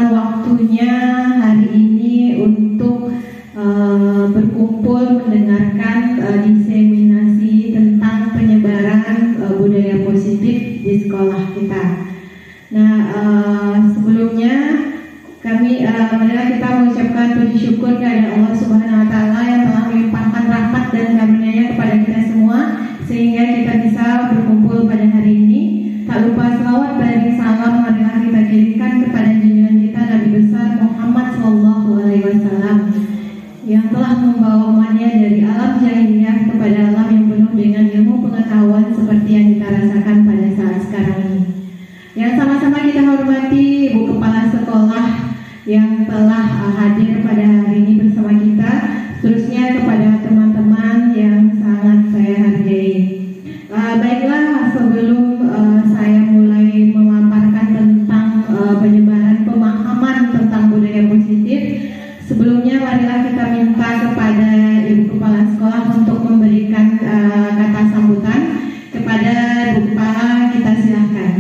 meluangkan waktunya hari ini untuk berkumpul mendengarkan diseminasi tentang penyebaran budaya positif di sekolah kita. Nah, sebelumnya marilah kita mengucapkan puji syukur kepada Allah Subhanahu wa taala yang telah melimpahkan rahmat dan karunia-Nya kepada kita semua sehingga kita bisa berkumpul pada hari ini. Tak lupa selawat dan salam marilah kita kirimkan kepada junjungan kita Nabi besar Muhammad sallallahu alaihi wasallam yang telah membawa umatnya dari alam jahiliyah kepada alam yang penuh dengan ilmu pengetahuan seperti yang kita rasakan pada saat sekarang ini. Yang sama-sama kita hormati Ibu Kepala Sekolah yang telah hadir pada hari ini bersama kita, terusnya kepada teman-teman yang sangat saya hargai. Baiklah, sebelum saya mulai memaparkan tentang penyebaran pemahaman tentang budaya positif, sebelumnya marilah kita minta kepada Ibu Kepala Sekolah untuk memberikan kata sambutan. Kepada Ibu Kepala, kita silakan.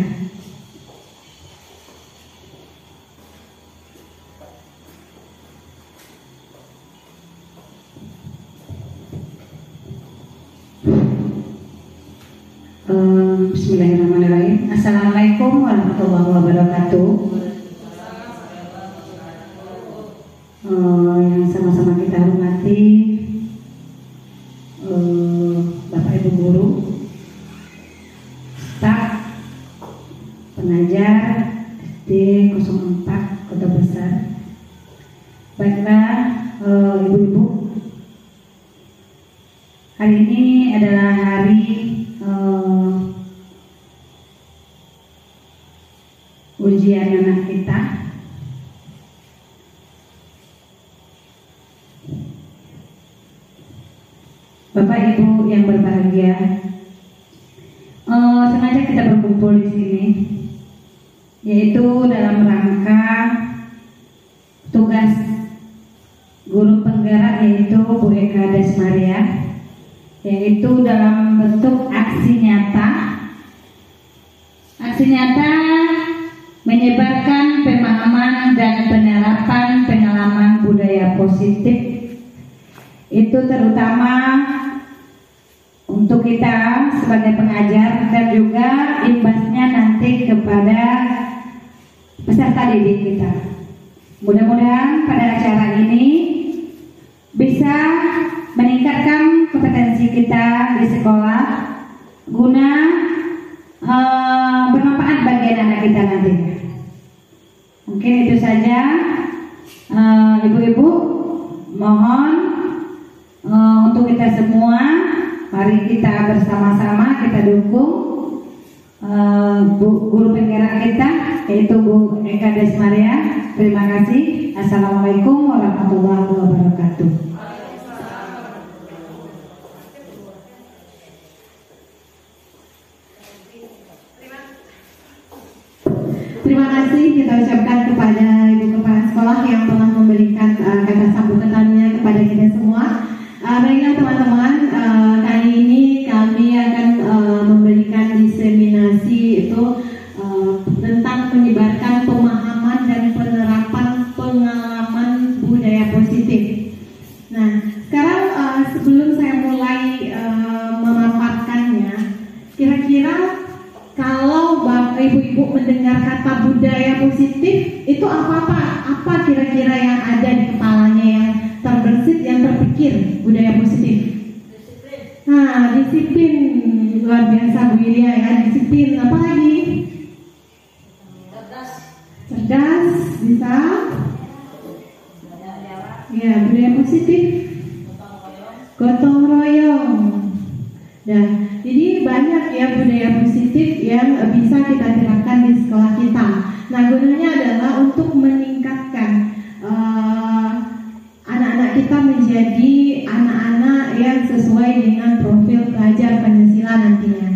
Bismillahirrahmanirrahim. Assalamualaikum warahmatullahi wabarakatuh. Yang sama-sama kita hormati Bapak Ibu guru, staf, pengajar SD 04 Kota Besar. Baiklah, ibu-ibu, hari ini adalah hari ujian anak kita. Bapak Ibu yang berbahagia, sengaja kita berkumpul di sini, yaitu dalam rangka tugas guru penggerak yaitu Bu Eka Desmaria, yaitu dalam bentuk aksi nyata menyebarkan pemahaman dan penerapan pengalaman budaya positif, itu terutama untuk kita sebagai pengajar dan juga imbasnya nanti kepada peserta didik kita. Mudah-mudahan pada acara ini bisa meningkatkan kompetensi kita di sekolah guna bermanfaat bagi anak-anak kita nanti. Mungkin itu saja. Ibu-ibu, mohon untuk kita semua, mari kita bersama-sama kita dukung guru penggerak kita yaitu Bu Eka Desmaria. Terima kasih. Assalamualaikum warahmatullahi wabarakatuh. Terima kasih kita ucapkan kepada Ibu Kepala Sekolah yang telah memberikan kata sambutannya kepada kita semua. Baiklah teman-teman, kali ini kami akan memberikan diseminasi itu tentang menyebarkan pemahaman dan penerapan pengalaman budaya positif. Nah, sekarang sebelum saya mulai memaparkannya, kira-kira kalau Bapak Ibu mendengar kata budaya positif itu apa kira-kira yang ada di kepalanya yang terbersit, yang terpikir budaya positif? Nah, disiplin, luar biasa Bu Ilya ya, disiplin. Apa lagi? Cerdas, bisa? Ya, budaya positif. Gotong royong. Nah, jadi banyak ya budaya positif yang bisa kita terapkan di sekolah kita. Nah, gunanya adalah untuk meningkatkan anak-anak kita menjadi anak-anak yang sesuai dengan profil pelajar Pancasila nantinya.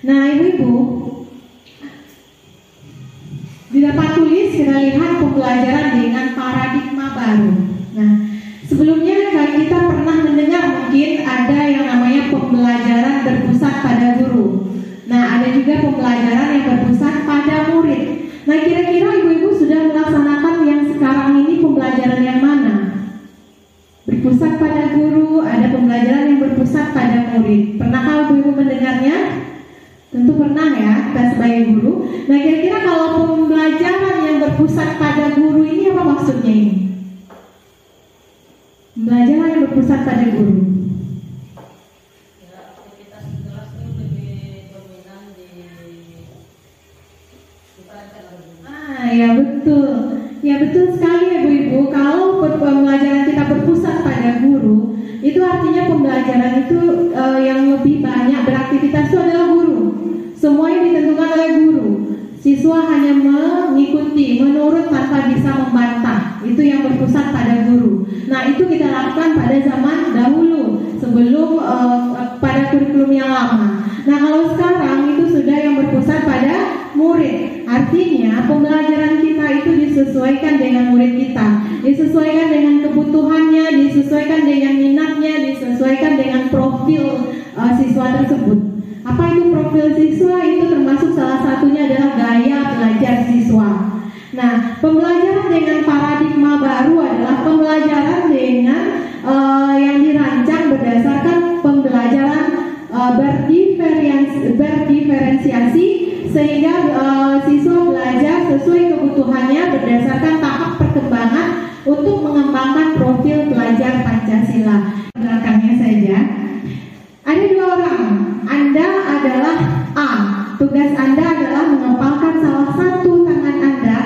Nah, ibu-ibu, di dapat tulis kita lihat pembelajaran dengan paradigma baru. Nah, sebelumnya kita pernah mendengar mungkin ada yang namanya pembelajaran berpusat pada guru. Nah, ada juga pembelajaran yang berpusat pada murid. Nah, kira-kira ibu-ibu sudah melaksanakan Nah, kira-kira kalau pembelajaran yang berpusat pada guru ini apa maksudnya ini? Pembelajaran yang berpusat pada guru. Aktivitas kelas ini lebih dominan di Ya betul. Ya betul sekali ya Bu-Ibu. Kalau pembelajaran kita berpusat pada guru, itu artinya pembelajaran itu yang lebih banyak beraktivitas itu adalah guru. Semuanya ditentukan oleh guru. Siswa hanya mengikuti, menurut tanpa bisa membantah. Itu yang berpusat pada guru. Nah, itu kita lakukan pada zaman dahulu, sebelum pada kurikulum yang lama. Nah, kalau sekarang itu sudah yang berpusat pada murid. Artinya pembelajaran kita itu disesuaikan dengan murid kita, disesuaikan dengan kebutuhannya, disesuaikan dengan minatnya, disesuaikan dengan profil siswa tersebut. Apa itu profil siswa? Itu termasuk salah satunya adalah gaya belajar siswa. Nah, pembelajaran dengan paradigma baru adalah pembelajaran dengan yang dirancang berdasarkan pembelajaran berdiferensiasi, sehingga siswa belajar sesuai kebutuhannya berdasarkan tahap perkembangan untuk mengembangkan profil pelajar Pancasila. Belakangnya saja. Ada 2 orang. Anda adalah A. Tugas Anda adalah mengepalkan salah satu tangan Anda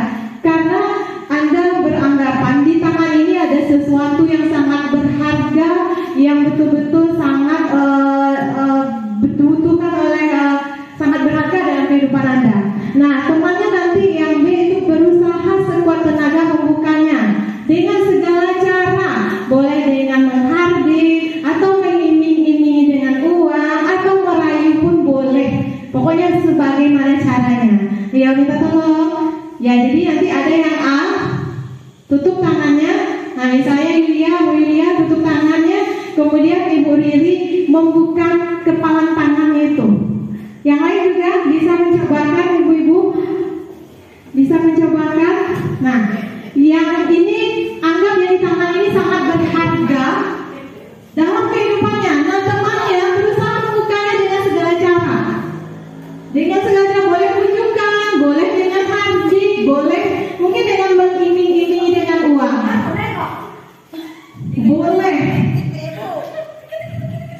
karena Anda beranggapan di tangan ini ada sesuatu yang sangat berharga, yang betul-betul sangat dibutuhkan oleh sangat berharga dalam kehidupan Anda. Nah, temannya nanti yang B itu berusaha sekuat tenaga membukanya dengan segala cara, boleh dengan menghardik atau mengiming-imingi dengan uang atau merayu pun boleh. Pokoknya sebagaimana caranya. Dia minta tolong. Ya, jadi nanti ada yang A tutup tangannya. Nah, misalnya Bu Yulia tutup tangannya, kemudian Ibu Riri membuka kepalan tangannya itu. Yang lain juga bisa mencobakan, ibu-ibu bisa mencobakan. Nah, yang ini anggap yang di tangan ini sangat berharga dalam kehidupannya. Nah, temannya berusaha membukanya dengan segala cara. Dengan segala cara, boleh tunjukkan, boleh dengan hardik, boleh mungkin dengan mengiming-imingi dengan uang. Boleh.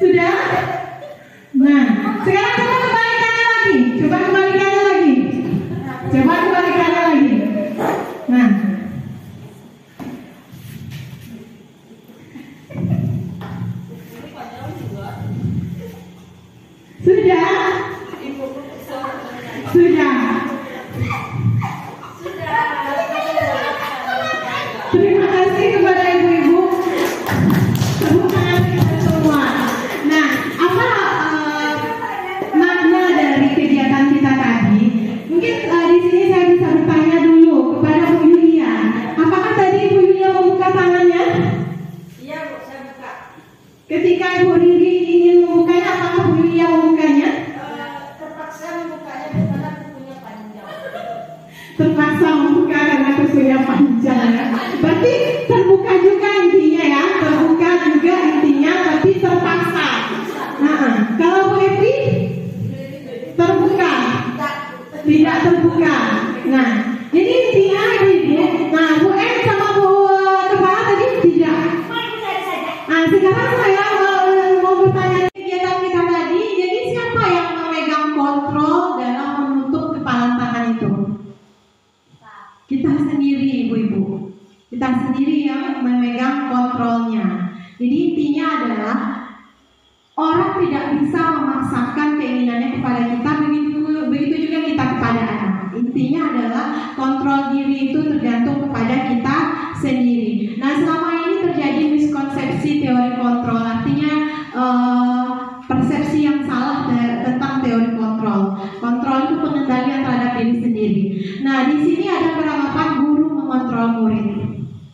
Sudah? Nah, sekarang coba kembalikannya lagi. Coba kembalikannya lagi. Nah, sudah. Terima kasih kepada ibu-ibu. Tepuk tangan kita semua. Nah, apa makna dari kegiatan kita tadi? Mungkin di sini saya bisa bertanya dulu kepada Bu Yulia. Apakah tadi Bu Yulia membuka tangannya? Iya, Bu, saya buka. Ketika Ibu Riri ingin membukanya, apakah Bu Yulia membukanya? Terpaksa membukanya karena kukunya panjang. Terpaksa membuka karena kukunya panjang ya. Berarti terbuka juga intinya ya, terbuka juga intinya, tapi terpaksa. Nah, kalau Bu Evi terbuka, tidak terbuka. Nah, jadi intinya ibu-ibu. Nah, Bu M sama Bu Kepala tadi tidak. Nah, sekarang saya mau bertanya kegiatan kita tadi. Jadi siapa yang memegang kontrol dalam menutup kepala tangan itu? Kita sendiri, ibu-ibu. Kita sendiri yang memegang kontrolnya. Jadi intinya adalah orang tidak bisa memaksakan keinginannya kepada kita, begitu juga kita kepada anak. Intinya adalah kontrol diri itu tergantung kepada kita sendiri. Nah, selama ini terjadi miskonsepsi teori kontrol, artinya persepsi yang salah tentang teori kontrol. Kontrol itu pengendalian terhadap diri sendiri. Nah, di sini ada beranggapan guru mengontrol murid.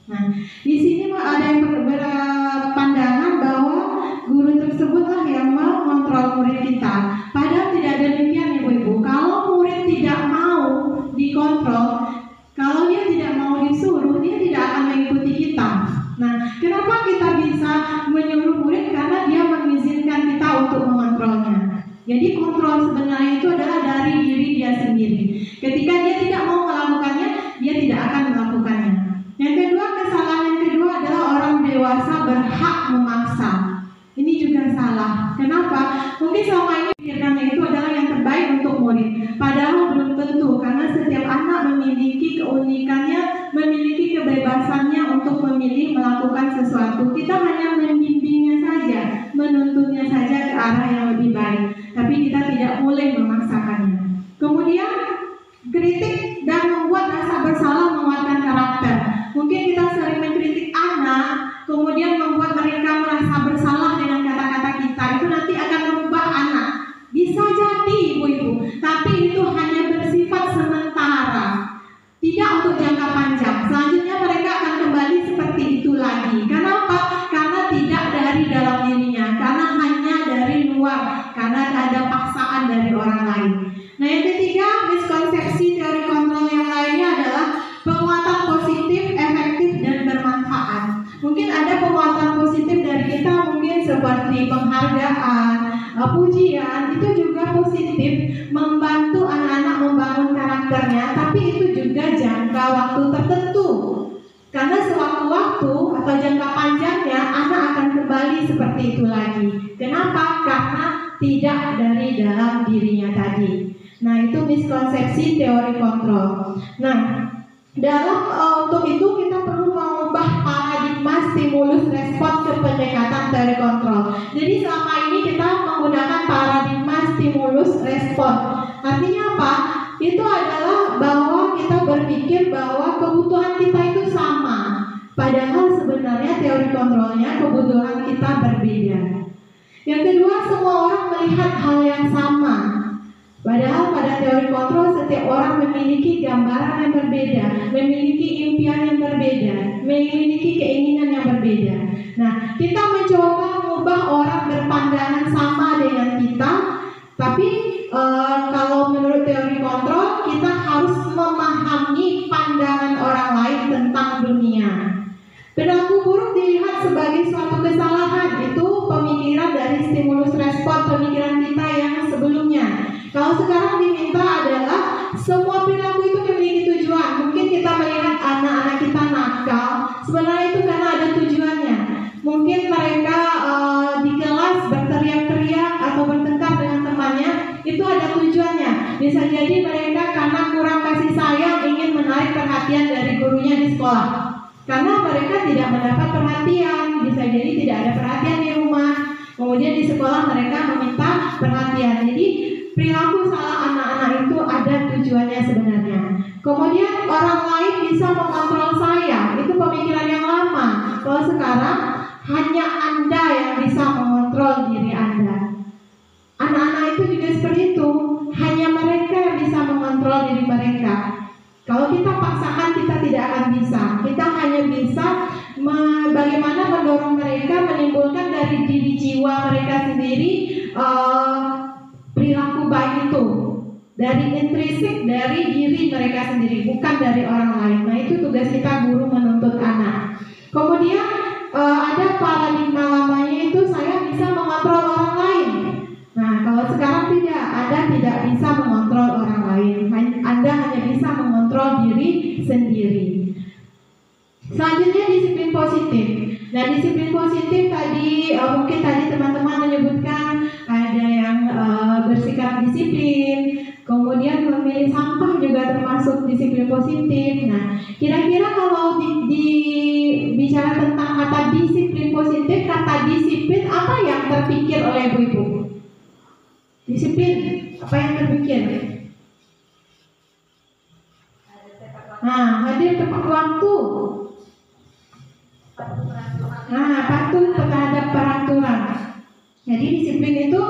Nah, di sini ada yang berpandangan bahwa guru tersebutlah yang mengontrol murid kita. Padahal tidak demikian, ibu-ibu. Kalau murid tidak mau dikontrol, kalau dia tidak mau disuruh, dia tidak akan mengikuti kita. Nah, kenapa kita bisa menyuruh murid? Karena dia mengizinkan kita untuk mengontrolnya. Jadi kontrol sebenarnya itu adalah dari diri dia sendiri. Ketika Kenapa? Mungkin selama ini pikirkannya itu adalah yang terbaik untuk murid. Padahal belum tentu, karena setiap anak memiliki keunikannya, memiliki kebebasannya untuk memilih melakukan sesuatu. Kita hanya membimbingnya saja, menuntunnya saja ke arah yang lebih baik. Tapi kita tidak boleh memaksakannya. Kemudian kritik dan membuat rasa bersalah menguatkan karakter. Mungkin kita sering mengkritik anak, kemudian membuat mereka merasa bersalah dengan kata-kata kita. Itu nanti akan merubah anak. Bisa jadi ibu-ibu, tapi itu hanya bersifat sementara, tidak untuk jangka panjang. Selanjutnya mereka akan kembali seperti itu lagi. Kenapa? Karena tidak dari dalam dirinya, karena hanya dari luar, karena ada paksaan dari orang lain. Nah, yang ketiga, miskonsepsi teori kontrol yang lainnya adalah penguatan positif, efektif, dan bermanfaat. Mungkin ada penguatan positif dari kita, mungkin seperti penghargaan, pujian, itu juga positif, membantu anak-anak membangun karakternya, tapi itu juga jangka waktu tertentu. Karena sewaktu-waktu atau jangka panjangnya anak akan kembali seperti itu lagi. Kenapa? Karena tidak dari dalam dirinya tadi. Nah, itu miskonsepsi teori kontrol. Nah, untuk itu kita perlu mengubah paradigma stimulus respon ke pendekatan teori kontrol. Jadi selama ini kita menggunakan paradigma stimulus respon. Artinya apa? Itu adalah bahwa kita berpikir bahwa kebutuhan kita itu sama. Padahal sebenarnya teori kontrolnya kebutuhan kita berbeda. Yang kedua, semua orang melihat hal yang sama. Padahal pada teori kontrol setiap orang memiliki gambaran yang berbeda, memiliki impian yang berbeda, memiliki keinginan yang berbeda. Nah, kita mencoba mengubah orang berpandangan sama dengan kita, tapi kalau menurut teori kontrol kita harus memahami pandangan orang lain tentang dunia. Perilaku buruk dilihat sebagai suatu kesalahan, itu pemikiran dari stimulus respon pemikiran kita yang sebelumnya. Kalau sekarang diminta adalah semua perilaku itu memiliki tujuan. Mungkin kita melihat anak-anak kita nakal, sebenarnya itu karena ada tujuannya. Mungkin mereka di kelas berteriak-teriak atau bertengkar dengan temannya, itu ada tujuannya. Bisa jadi mereka karena kurang kasih sayang ingin menarik perhatian dari gurunya di sekolah. Karena mereka tidak mendapat perhatian, bisa jadi tidak ada perhatian di rumah. Kemudian di sekolah mereka meminta perhatian. Jadi perilaku salah anak-anak itu ada tujuannya sebenarnya. Kemudian orang lain bisa mengontrol saya, itu pemikiran yang lama. Kalau sekarang hanya Anda yang bisa mengontrol diri Anda. Anak-anak itu juga seperti itu, hanya mereka yang bisa mengontrol diri mereka. Kalau kita paksakan kita tidak akan bisa. Kita hanya bisa bagaimana mendorong mereka, menimbulkan dari diri jiwa mereka sendiri perilaku baik itu, dari intrinsik dari diri mereka sendiri, bukan dari orang lain. Nah, itu tugas kita guru menuntut anak. Kemudian ada paradigma lamanya itu saya bisa mengontrol orang lain. Nah, kalau sekarang tidak, Anda tidak bisa mengontrol orang lain. Anda hanya bisa mengontrol diri sendiri. Selanjutnya disiplin positif. Nah, disiplin positif tadi mungkin tadi teman-teman menyebutkan ada yang bersikap disiplin, kemudian memilih sampah juga termasuk disiplin positif. Nah, kira-kira kalau bicara tentang kata disiplin positif, kata disiplin apa yang terpikir oleh ibu-ibu? Disiplin, apa yang terpikir? Nah, hadir tepat waktu. Nah, patuh terhadap peraturan. Jadi disiplin itu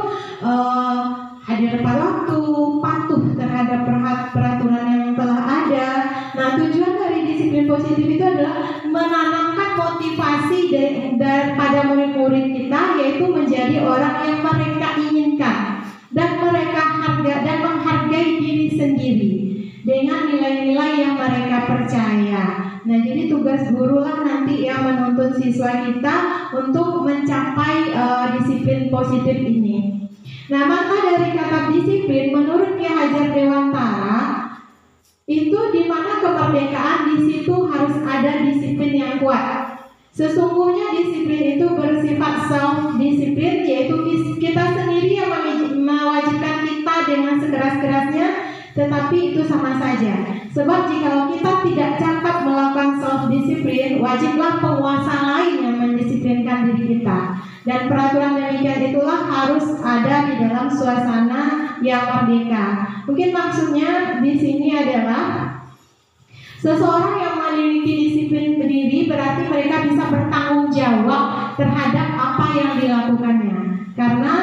hadir tepat waktu, patuh terhadap peraturan yang telah ada. Nah, tujuan dari disiplin positif itu adalah menanamkan motivasi pada murid-murid kita, yaitu menjadi orang yang mereka inginkan dan mereka dan menghargai diri sendiri dengan nilai-nilai yang mereka percaya. Nah, jadi tugas guru lah nanti yang menuntun siswa kita untuk mencapai disiplin positif ini. Nah, maka dari kata disiplin menurut Ki Hajar Dewantara itu di mana kemerdekaan di situ harus ada disiplin yang kuat. Sesungguhnya disiplin itu bersifat self-disiplin, yaitu kita sendiri yang mewajibkan kita dengan sekeras-kerasnya, tetapi itu sama saja. Sebab jika kita tidak cakap melakukan self-disiplin, wajiblah penguasa lain yang mendisiplinkan diri kita. Dan peraturan demikian itulah harus ada di dalam suasana yang merdeka. Mungkin maksudnya di sini adalah seseorang yang memiliki disiplin diri berarti mereka bisa bertanggung jawab terhadap apa yang dilakukannya, karena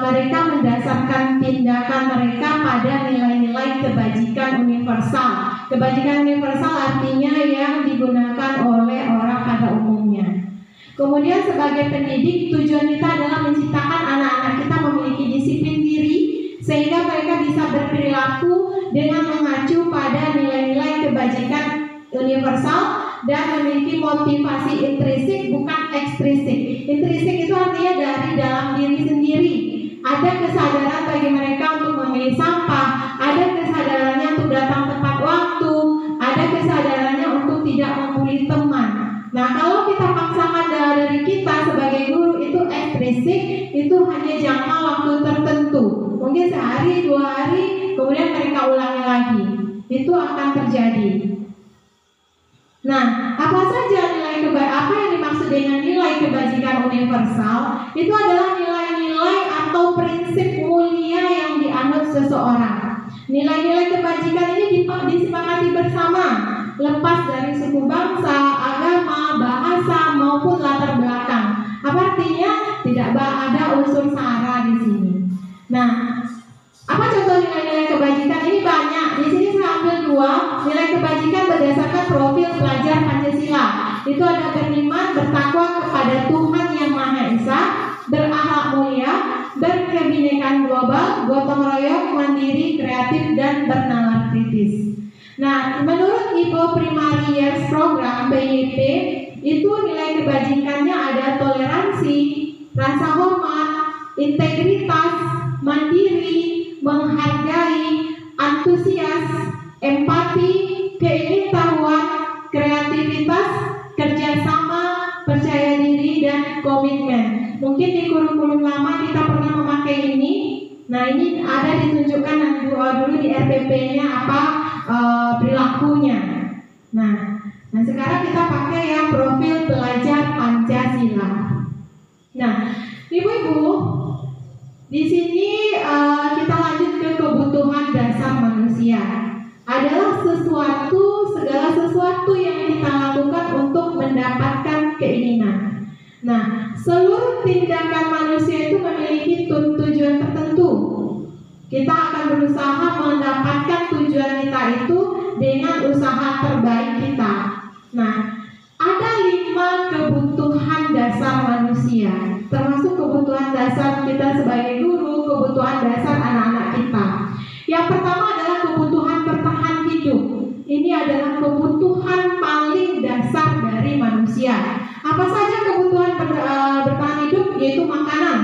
mereka mendasarkan tindakan mereka pada nilai-nilai kebajikan universal. Kebajikan universal artinya yang digunakan oleh orang pada umumnya. Kemudian sebagai pendidik, tujuan kita adalah menciptakan anak-anak kita memiliki disiplin diri, sehingga mereka bisa berperilaku dengan mengacu pada nilai-nilai kebajikan universal dan memiliki motivasi intrinsik bukan ekstrinsik. Intrinsik itu artinya dari dalam diri sendiri. Ada kesadaran bagi mereka untuk memilih sampah, ada kesadarannya untuk datang tepat waktu, ada kesadarannya untuk tidak membuli teman. Nah, kalau kita paksakan dari kita sebagai guru itu ekstrinsik, itu hanya jangka waktu tertentu. Mungkin sehari, 2 hari, kemudian mereka ulangi lagi. Itu akan terjadi. Nah, apa saja apa yang dimaksud dengan nilai kebajikan universal? Itu adalah nilai-nilai atau prinsip mulia yang dianut seseorang. Nilai-nilai kebajikan ini disepakati bersama, lepas dari suku bangsa, agama, bahasa maupun latar belakang. Apa artinya? Tidak ada unsur sara di sini. Nah, apa contoh nilai-nilai kebajikan? Ini banyak. Di sini saya ambil 2 nilai kebajikan berdasarkan profil pelajar Pancasila. Itu ada beriman, bertakwa kepada Tuhan Yang Maha Esa, berakhlak mulia, berkebinekaan global, gotong royong, mandiri, kreatif, dan bernalar kritis. Nah, menurut IPO Primary Years Program (PYP), itu nilai kebajikannya ada toleransi, rasa hormat, integritas, mandiri, menghargai, antusias, empati, keingin-tahuan, kreativitas, kerjasama, percaya diri, dan komitmen. Mungkin di kurikulum lama kita pernah memakai ini. Nah, ini ada ditunjukkan dulu di RPP-nya apa perilakunya. Nah, sekarang kita pakai yang profil pelajar Pancasila. Nah, ibu-ibu, di sini kita lanjut ke kebutuhan dasar manusia. Adalah segala sesuatu yang kita lakukan untuk mendapatkan keinginan. Nah, seluruh tindakan manusia itu memiliki tujuan tertentu. Kita akan berusaha mendapatkan tujuan kita itu dengan usaha terbaik kita. Nah, ada 5 kebutuhan dasar manusia, termasuk kebutuhan dasar kita sebagai guru, kebutuhan dasar anak-anak kita. Yang pertama adalah kebutuhan bertahan hidup. Ini adalah kebutuhan paling dasar dari manusia. Apa saja kebutuhan bertahan hidup? Yaitu makanan,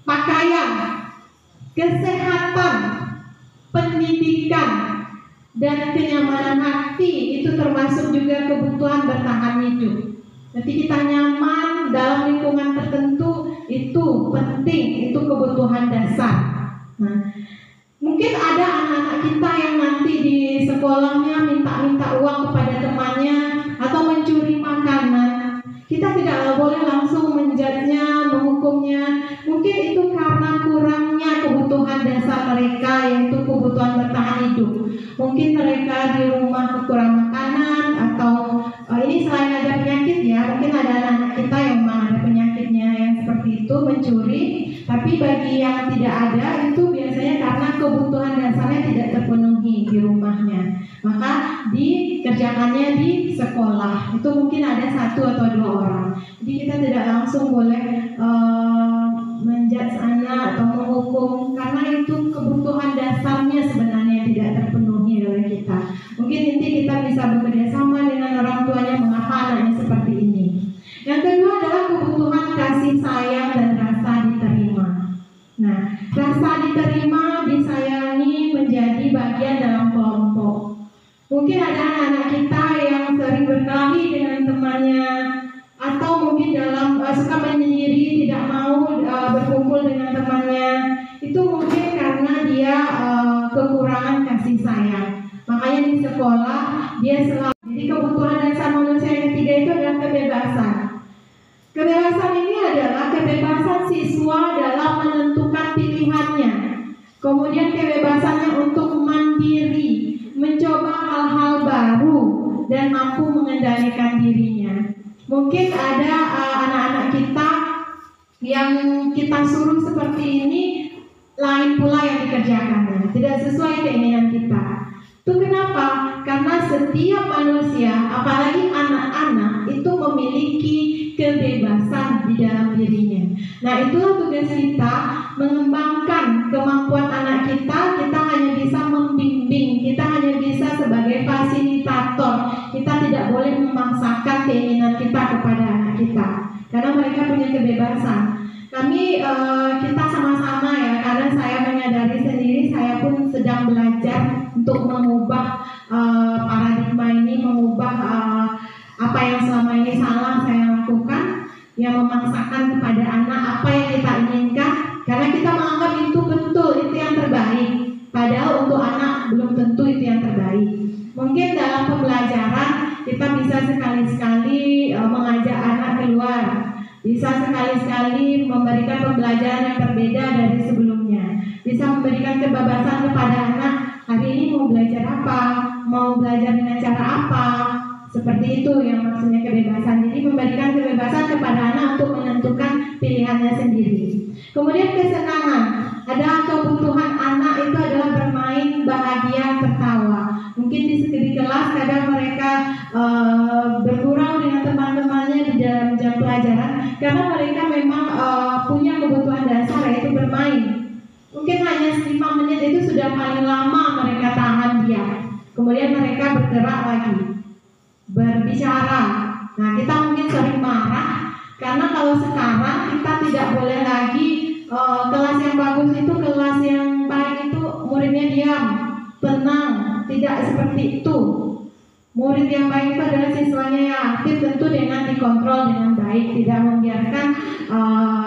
pakaian, kesehatan, pendidikan, dan kenyamanan hati. Itu termasuk juga kebutuhan bertahan hidup. Nanti kita nyaman dalam lingkungan tertentu, itu penting, itu kebutuhan dasar. Nah, mungkin ada anak-anak kita yang nanti di sekolahnya minta uang kepada temannya atau mencuri makanan. Kita tidak boleh langsung menjudge-nya, menghukumnya. Mungkin itu karena kurangnya kebutuhan dasar mereka, yaitu kebutuhan bertahan hidup. Mungkin mereka di rumah kekurangan makanan, atau ini selain ada penyakit ya, mungkin ada anak-anak kita yang memang ada penyakitnya yang seperti itu, mencuri. Tapi bagi yang tidak ada, itu biasanya karena kebutuhan dasarnya tidak terpenuhi di rumahnya, maka dikerjakannya di sekolah. Itu mungkin ada 1 atau 2 orang. Jadi kita tidak langsung boleh menjudge anak atau menghukum, karena itu kebutuhan dasarnya sebenarnya tidak terpenuhi oleh kita. Mungkin nanti kita bisa bekerja sama dengan orang tuanya mengapa anaknya seperti ini. Yang kedua adalah kebutuhan kasih sayang dan rasa diterima. Nah, rasa diterima, disayangi menjadi bagian dalam kelompok. Mungkin ada anak-anak kita yang sering berkelahi dengan temannya, disayang. Makanya di sekolah dia selalu. Jadi kebutuhan dasar manusia yang ketiga itu adalah kebebasan. Kebebasan ini adalah kebebasan siswa dalam menentukan pilihannya. Kemudian kebebasannya untuk mandiri, mencoba hal-hal baru, dan mampu mengendalikan dirinya. Mungkin ada anak-anak kita yang kita suruh seperti ini, lain pula yang dikerjakannya, tidak sesuai keinginan kita. Itu kenapa? Karena setiap manusia, apalagi anak-anak, itu memiliki kebebasan di dalam dirinya. Nah, itulah tugas kita, mengembangkan kemampuan anak kita. Kita hanya bisa membimbing, kita hanya bisa sebagai fasilitator. Kita tidak boleh memaksakan keinginan kita kepada anak kita, karena mereka punya kebebasan. Kita sama-sama ya, karena saya menyadari sendiri, saya pun sedang belajar untuk mengubah paradigma ini, mengubah apa yang selama ini salah saya lakukan, yang memaksakan kepada anak apa yang kita inginkan, karena kita menganggap itu betul, itu yang terbaik, padahal untuk anak belum tentu itu yang terbaik. Mungkin dalam pembelajaran kita bisa sekali-sekali mengajak anak keluar, bisa sekali-sekali memberikan pembelajaran yang berbeda dari sebelumnya, bisa memberikan kebebasan kepada anak, hari ini mau belajar apa, mau belajar dengan cara apa, seperti itu yang maksudnya kebebasan. Jadi memberikan kebebasan kepada anak untuk menentukan pilihannya sendiri. Kemudian kesenangan, ada kebutuhan anak itu adalah bermain, bahagia, tertawa. Mungkin di kelas kadang mereka bergurau dengan teman-temannya di dalam jam pelajaran, karena mereka memang punya kebutuhan dasar, yaitu bermain. Mungkin hanya 5 menit itu sudah paling lama mereka tahan diam. Kemudian mereka bergerak lagi, berbicara. Nah, kita mungkin sering marah karena kalau sekarang kita tidak boleh lagi kelas yang bagus itu, kelas yang baik itu muridnya diam, tenang, tidak seperti itu. Murid yang baik itu adalah siswanya yang aktif, tentu dengan dikontrol dengan baik, tidak membiarkan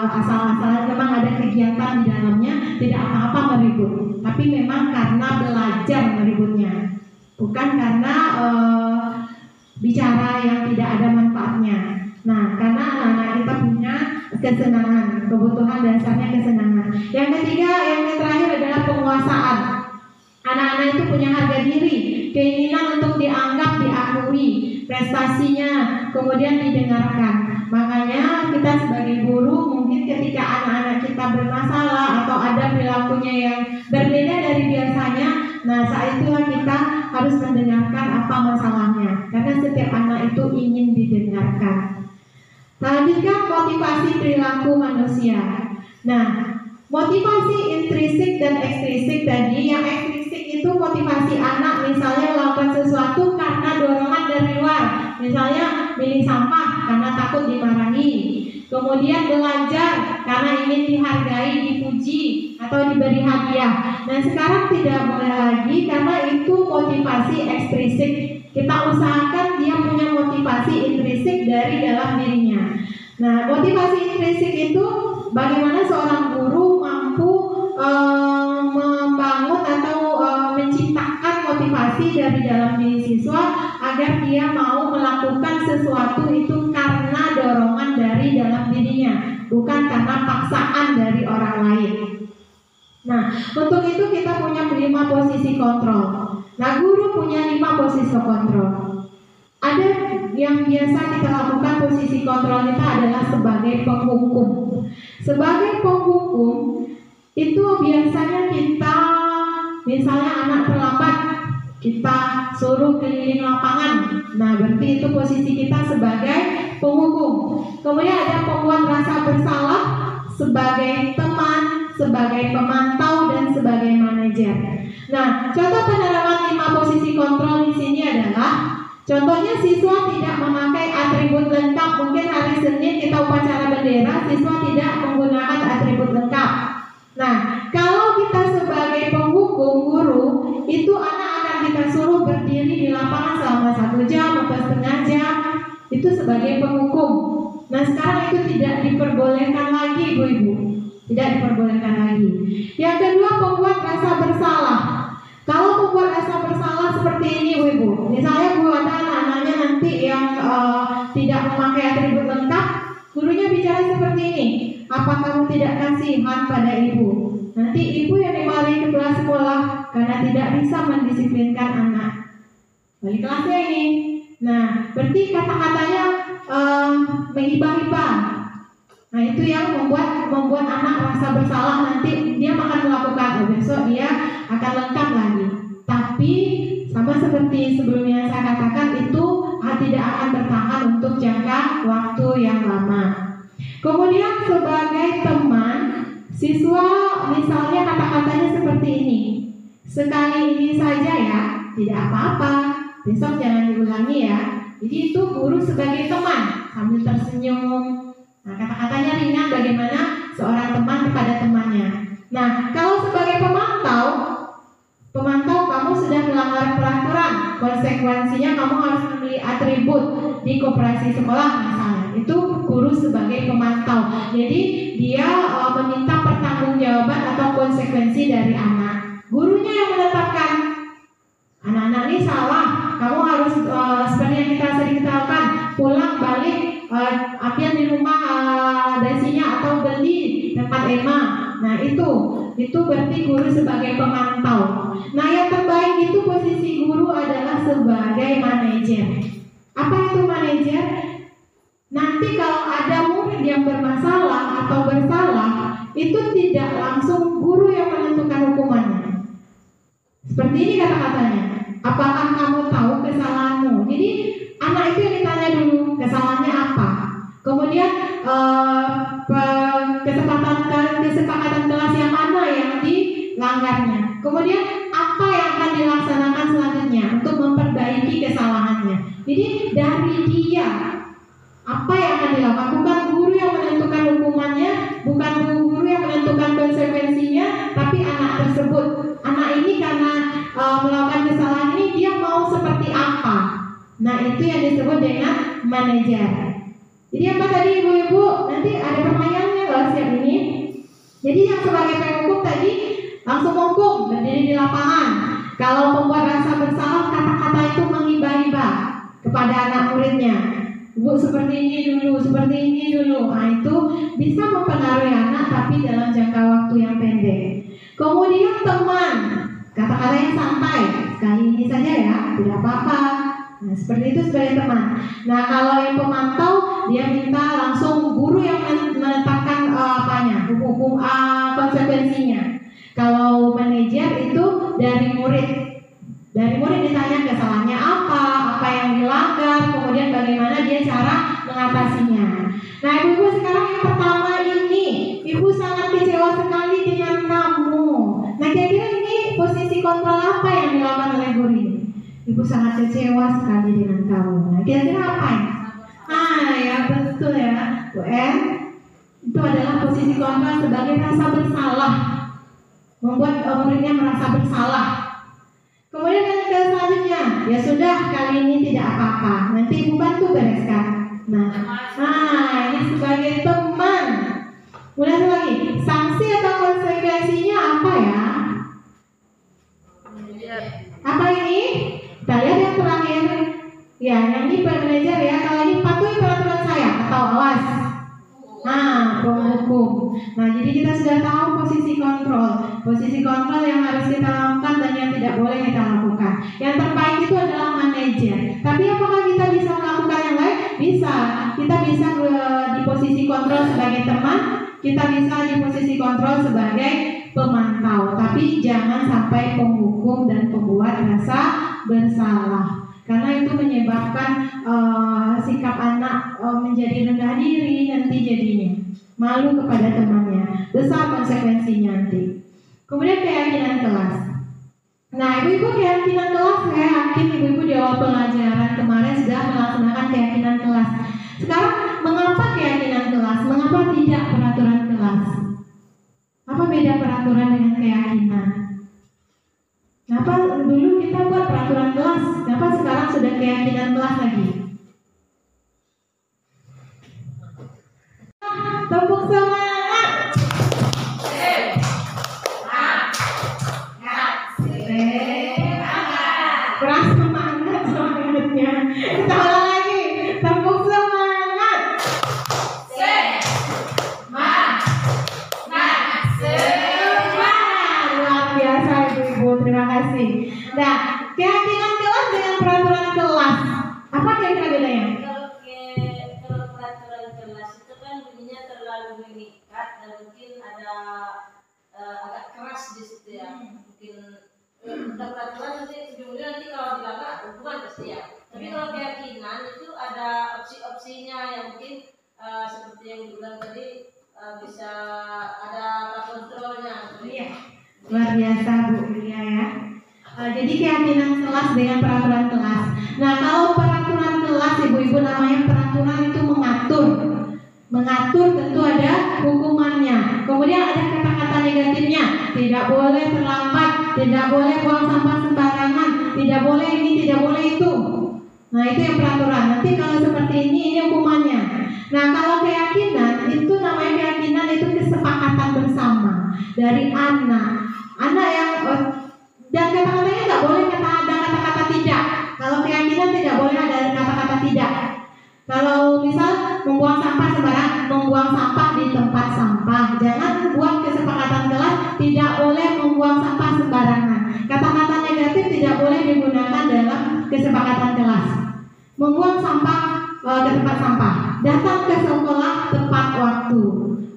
asal-asalan. Memang ada kegiatan di dalamnya, tidak apa-apa meribut, tapi memang karena belajar meributnya, bukan karena bicara yang tidak ada manfaatnya. Nah, karena anak-anak kita punya kesenangan, kebutuhan dasarnya kesenangan. Yang ketiga, yang terakhir adalah penguasaan. Anak-anak itu punya harga diri, keinginan untuk dianggap, diakui, prestasinya, kemudian didengarkan. Makanya kita sebagai guru, mungkin ketika anak-anak kita bermasalah atau ada perilakunya yang berbeda dari biasanya, nah saat itulah kita harus mendengarkan apa masalahnya, karena setiap anak itu ingin didengarkan. Selanjutnya, motivasi perilaku manusia. Nah, motivasi intrinsik dan ekstrinsik tadi, yang ekstrinsik itu motivasi anak, misalnya melakukan sesuatu karena dorongan dari luar, misalnya milih sampah karena takut dimarahi, kemudian belajar karena ingin dihargai, dipuji, atau diberi hadiah. Nah, sekarang tidak boleh lagi karena itu motivasi ekstrinsik. Kita usahakan dia punya motivasi intrinsik dari dalam dirinya. Nah, motivasi intrinsik itu bagaimana seorang guru mampu membangun atau menciptakan motivasi dari dalam diri siswa agar dia mau melakukan sesuatu itu karena dorongan dari dalam dirinya, bukan karena paksaan dari orang lain. Nah, untuk itu kita punya 5 posisi kontrol. Nah, guru punya 5 posisi kontrol. Ada yang biasa kita lakukan, posisi kontrol kita adalah sebagai penghukum. Sebagai penghukum itu biasanya kita, misalnya anak terlambat, kita suruh keliling lapangan. Nah, berarti itu posisi kita sebagai penghukum. Kemudian ada pembuat rasa bersalah sebagai teman, sebagai pemantau, dan sebagai manajer. Nah, contoh penerapan 5 posisi kontrol di sini adalah, contohnya siswa tidak memakai atribut lengkap. Mungkin hari Senin kita upacara bendera, siswa tidak menggunakan atribut lengkap. Nah, kalau kita sebagai penghukum guru, itu anak akan kita suruh berdiri di lapangan selama 1 jam atau setengah jam. Itu sebagai penghukum. Nah, sekarang itu tidak diperbolehkan lagi, ibu-ibu. Tidak diperbolehkan lagi. Yang kedua, pembuat rasa bersalah. Kalau membuat rasa bersalah seperti ini, Ibu, misalnya Bu ada anak-anaknya nanti yang tidak memakai atribut lengkap, gurunya bicara seperti ini, apa kamu tidak kasihan pada ibu? Nanti ibu yang dimarahi kepala sekolah karena tidak bisa mendisiplinkan anak. Wali kelasnya ini. Nah, berarti kata-katanya menghibah-hibah. Nah, itu yang membuat anak rasa bersalah, nanti dia akan melakukan, besok dia akan lengkap lagi. Tapi sama seperti sebelumnya saya katakan, itu tidak akan bertahan untuk jangka waktu yang lama. Kemudian sebagai teman, siswa misalnya kata-katanya seperti ini, sekali ini saja ya, tidak apa-apa, besok jangan diulangi ya. Jadi itu guru sebagai teman sambil tersenyum. Nah, kata-katanya ringan bagaimana seorang teman kepada temannya. Nah, kalau sebagai pemantau kamu sudah melanggar peraturan, konsekuensinya kamu harus membeli atribut di koperasi sekolah misalnya. Itu guru sebagai pemantau. Jadi dia meminta pertanggungjawaban atau konsekuensi dari anak. Gurunya yang menetapkan, anak-anak ini salah, kamu harus seperti yang kita sering lakukan, pulang balik ambil di rumah dasinya atau beli tempat EMA. Nah itu berarti guru sebagai pemantau. Nah yang terbaik itu posisi guru adalah sebagai manajer. Apa itu manajer? Nanti kalau ada murid yang bermasalah atau bersalah, itu tidak langsung guru yang menentukan hukumannya. Seperti ini kata-katanya, apakah kamu tahu kesalahanmu? Jadi anak itu yang ditanya dulu kesalahannya apa. Kemudian kesepakatan kelas yang mana yang dilanggarnya. Kemudian apa yang akan dilaksanakan selanjutnya untuk memperbaiki kesalahannya. Jadi dari dia apa yang akan dilakukan, bukan guru yang menentukan hukumannya, bukan guru yang menentukan konsekuensinya, tapi anak tersebut. Anak ini karena melakukan kesalahan ini dia mau seperti apa. Nah itu yang disebut dengan manajer. Jadi apa tadi ibu-ibu? Nanti ada pertanyaannya loh siap ini. Jadi yang sebagai penghukum tadi langsung menghukum, berdiri di lapangan. Kalau membuat rasa bersalah, kata-kata itu menghibah-hibah kepada anak muridnya. Bu seperti ini dulu, seperti ini dulu. Nah itu bisa mempengaruhi anak tapi dalam jangka waktu yang pendek. Kemudian teman, kata-katanya santai, sekali ini saja ya, tidak apa-apa. Nah seperti itu sebagai teman. Nah kalau yang pemantau, dia minta langsung guru yang menetapkan hukum konsekuensinya. Kalau manajer itu dari murid. Dari murid ditanya kesalahannya apa yang dilanggar, kemudian bagaimana dia cara mengatasinya. Nah ibu-ibu sekarang yang pertama ini, ibu sangat kecewa sekali dengan kamu. Nah kira-kira ini posisi kontrol apa yang dilakukan oleh guru ini? Ibu sangat kecewa sekali dengan kamu. Nah kira-kira apa ya? Ya betul ya Bu En. Itu adalah posisi kontrol sebagai rasa bersalah, membuat muridnya merasa bersalah. Kemudian yang selanjutnya, ya sudah kali ini tidak apa-apa, nanti ibu bantu bereskan. Nah ini sebagai teman. Kemudian lagi, sanksi atau konsekuensinya apa ya? Apa ini? Kita lihat yang terakhir. Ya, yang ini manajer ya. Kalau ini patuhi peraturan saya atau awas. Penghukum. Nah, jadi kita sudah tahu posisi kontrol. Posisi kontrol yang harus kita lakukan dan yang tidak boleh kita lakukan. Yang terbaik itu adalah manajer. Tapi apakah kita bisa melakukan yang lain? Bisa. Kita bisa di posisi kontrol sebagai teman. Kita bisa di posisi kontrol sebagai pemantau. Tapi jangan sampai penghukum dan pembuat rasa bersalah. Karena itu menyebabkan sikap anak menjadi rendah diri nanti jadinya. Malu kepada temannya. Besar konsekuensinya nanti. Kemudian keyakinan kelas. Nah ibu-ibu keyakinan kelas, saya yakin ibu-ibu di awal pelajaran kemarin sudah melaksanakan keyakinan kelas. Sekarang mengapa keyakinan kelas? Mengapa tidak peraturan kelas? Apa beda peraturan dengan keyakinan? Kenapa dulu kita buat peraturan kelas? Kenapa sekarang sudah keyakinan kelas lagi? Tepuk semangat. semangatnya. Kita ulang lagi. Tepuk semangat. Luar biasa Ibu-ibu, terima kasih. Nah, keyakinan kelas dengan peraturan kelas, apa kira-kira bedanya? Kalau peraturan kelas itu kan bunyinya terlalu mengikat dan mungkin ada agak keras di situ ya. Mungkin ada peraturan nanti ujung-ujungnya nanti kalau dilanggar hukuman pasti ya. Tapi kalau keyakinan itu ada opsi-opsinya yang mungkin seperti yang dibilang tadi bisa ada kontrolnya. Iya, luar biasa Bu Yulia ya. Jadi keyakinan kelas dengan peraturan kelas. Nah, kalau peraturan kelas Ibu-ibu namanya peraturan itu mengatur. Mengatur tentu ada hukumannya. Kemudian ada kata-kata negatifnya. Tidak boleh terlambat, tidak boleh buang sampah sembarangan, tidak boleh ini, tidak boleh itu. Nah, itu yang peraturan. Nanti kalau seperti ini hukumannya. Nah, kalau keyakinan itu namanya keyakinan itu kesepakatan bersama dari anak yang dan kata-katanya nggak boleh ada kata-kata tidak. Kalau keyakinan tidak boleh ada kata-kata tidak. Kalau misal membuang sampah sembarangan, membuang sampah di tempat sampah. Jangan buat kesepakatan kelas tidak boleh membuang sampah sembarangan. Kata-kata negatif tidak boleh digunakan dalam kesepakatan kelas. Membuang sampah ke tempat sampah. Datang ke sekolah tepat waktu.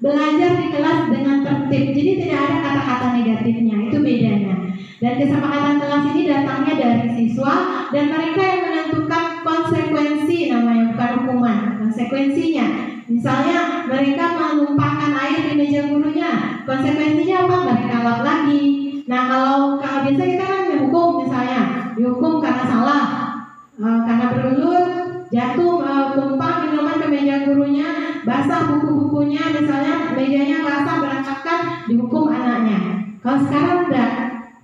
Belajar di kelas dengan tertib. Jadi tidak ada kata-kata negatifnya. Itu bedanya. Dan kesepakatan kelas ini datangnya dari siswa dan mereka yang menentukan konsekuensi namanya, bukan hukuman, konsekuensinya. Misalnya mereka menumpahkan air di meja gurunya, konsekuensinya apa? Mereka lap lagi. Nah, kalau biasa kita kan dihukum, misalnya dihukum karena salah, karena berulur, jatuh tumpah minuman ke meja gurunya, basah buku-bukunya, misalnya mejanya basah berantakan, dihukum anaknya. Kalau sekarang enggak.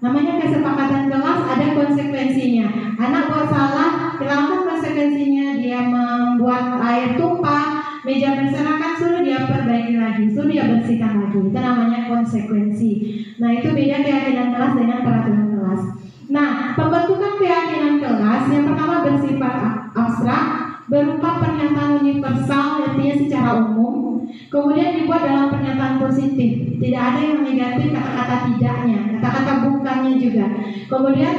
Namanya kesepakatan kelas, ada konsekuensinya. Anak buat salah, hilangkan konsekuensinya. Dia membuat air tumpah, meja berserakan, suruh dia perbaiki lagi, suruh dia bersihkan lagi. Itu namanya konsekuensi. Nah, itu beda keyakinan kelas dengan peraturan kelas. Nah, pembentukan keyakinan kelas yang pertama bersifat abstrak, berupa pernyataan universal, artinya secara umum. Kemudian dibuat dalam pernyataan positif. Tidak ada yang negatif, kata-kata tidaknya, kata-kata bukannya juga. Kemudian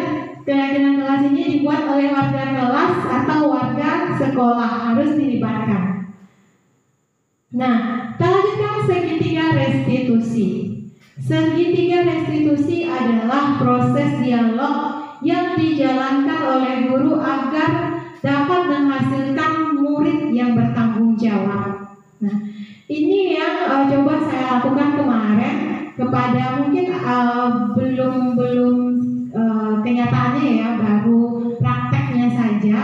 keyakinan kelas ini dibuat oleh warga kelas atau warga sekolah, harus dilibatkan. Nah, kita lanjutkan segitiga restitusi. Segitiga restitusi adalah proses dialog yang dijalankan oleh guru agar dapat menghasilkan murid yang bertanggung jawab. Nah, ini yang coba saya lakukan kemarin kepada mungkin belum kenyataannya ya, baru prakteknya saja.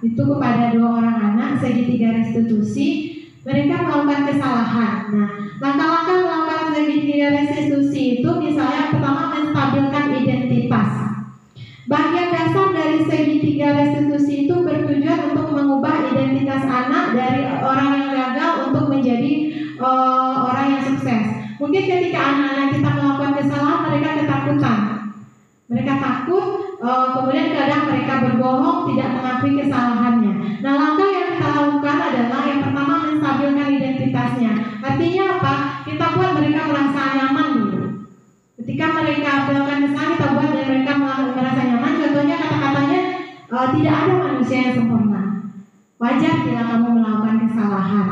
Itu kepada 2 orang anak segitiga restitusi. Mereka melakukan kesalahan. Nah, langkah-langkah melakukan segitiga restitusi itu misalnya pertama menstabilkan identitas. Bagian dasar dari segitiga restitusi itu bertujuan untuk mengubah identitas anak dari orang yang gagal untuk menjadi orang yang sukses. Mungkin ketika anak-anak kita melakukan kesalahan, mereka ketakutan. Mereka takut, kemudian kadang mereka berbohong, tidak mengakui kesalahannya. Nah, langkah yang kita lakukan adalah yang pertama menstabilkan identitasnya. Artinya apa? Kita buat mereka merasa nyaman dulu. Ketika mereka melakukan kesalahan, kita buat mereka merasa nyaman. Contohnya kata-katanya, tidak ada manusia yang sempurna. Wajar bila kamu melakukan kesalahan.